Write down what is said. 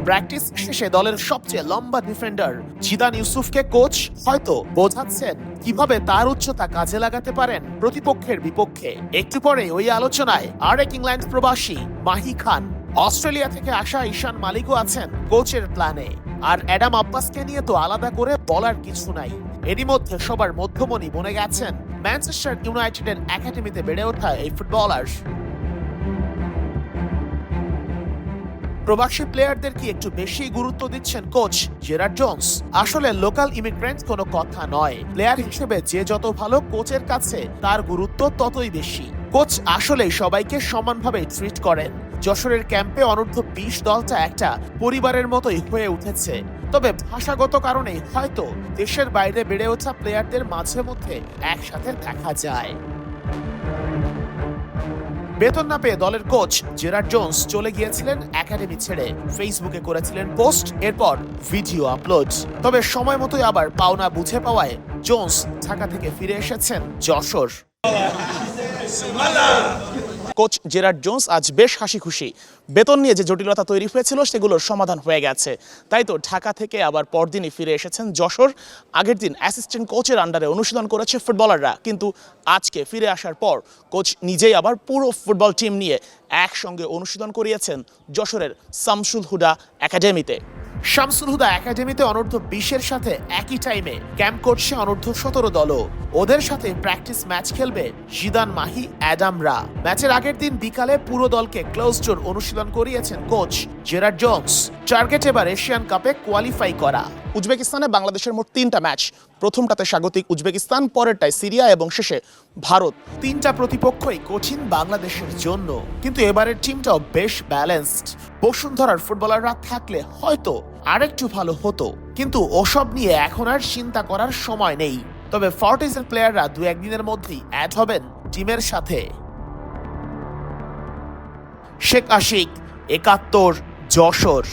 Practice শেষে দলের সবচেয়ে লম্বা ডিফেন্ডার জিদান ইউসুফকে কোচ হয়তো বোঝাচ্ছেন কিভাবে তার উচ্চতা কাজে লাগাতে পারেন প্রতিপক্ষের বিপক্ষে। একটু পরে ওই আলোচনায় আরেক ইংল্যান্ড প্রবাসী মাহি খান, অস্ট্রেলিয়া থেকে আসা ঈশান মালিকও আছেন কোচের প্ল্যানে। আর অ্যাডাম আব্বাসকে নিয়ে তো আলাদা করে বলার কিছু নাই। এরই মধ্যে সবার মধ্যমণি বনে গেছেন ম্যানচেস্টার ইউনাইটেডের একাডেমিতে বেড়ে ওঠা এই ফুটবলার। প্রবাসী প্লেয়ারদের কি একটু বেশি গুরুত্ব দিচ্ছেন কোচ জেরার্ড জোন্স? আসলে লোকাল ইমিগ্রেন্ট কোনো কথা নয়। প্লেয়ার হিসেবে যে যত ভালো, কোচের কাছে তার গুরুত্ব ততই বেশি। কোচ আসলেই সবাইকে সমানভাবে ট্রিট করেন। যশোরের ক্যাম্পে অনূর্ধ্ব 20 দলটা একটা পরিবারের মতোই হয়ে উঠেছে। তবে ভাষাগত কারণে হয়তো দেশের বাইরে বেড়ে ওঠা প্লেয়ারদের মাঝে মধ্যে একসাথে দেখা যায়। বেতন না পেয়ে দলের কোচ জেরার্ড জোন্স চলে গিয়েছিলেন একাডেমি ছেড়ে। ফেসবুকে করেছিলেন পোস্ট, এরপর ভিডিও আপলোড। তবে সময় মতোই আবার পাওনা বুঝে পাওয়ায় জোন্স ঢাকা থেকে ফিরে এসেছেন যশোর। কোচ জেরার্ড জোন্স আজ বেশ হাসি খুশি। বেতন নিয়ে যে জটিলতা তৈরি হয়েছিল সেগুলোর সমাধান হয়ে গেছে। তাই তো ঢাকা থেকে আবার পরদিনই ফিরে এসেছেন যশোর। আগের দিন অ্যাসিস্ট্যান্ট কোচের আন্ডারে অনুশীলন করেছে ফুটবলাররা, কিন্তু আজকে ফিরে আসার পর কোচ নিজেই আবার পুরো ফুটবল টিম নিয়ে একসঙ্গে অনুশীলন করিয়েছেন যশোরের শামসুল হুদা একাডেমিতে। শামসুল হুদা একাডেমিতে অনূর্ধ্ব 20-এর সাথে একই টাইমে ক্যাম্প করছে অনূর্ধ্ব 17 দলও। ওদের সাথে প্র্যাকটিস ম্যাচ খেলবে জিদান, মাহি, অ্যাডামরা। ম্যাচের আগের দিন বিকালে পুরো দলকে ক্লোজ ডোর অনুশীলন করিয়েছেন কোচ জেরার্ড জোন্স। টার্গেট এবার এশিয়ান কাপে কোয়ালিফাই করা। উজবেকিস্তানে বাংলাদেশের মোট 3টা ম্যাচ। প্রথমটাতে স্বাগতিক উজবেকিস্তান, পরেরটায় সিরিয়া এবং শেষে ভারত। 3টা প্রতিপক্ষই কঠিন বাংলাদেশের জন্য, কিন্তু এবারের টিমটাও বেশ ব্যালেন্সড। বসুন্ধরার ফুটবলাররা থাকলে হয়তো আরেকটু ভালো হতো, কিন্তু ওসব নিয়ে এখন আর চিন্তা করার সময় নেই। তবে ফর্টিসের প্লেয়াররা 2-1 দিনের মধ্যেই অ্যাড হবেন টিমের সাথে। শেখ আশিক, 71, যশোর।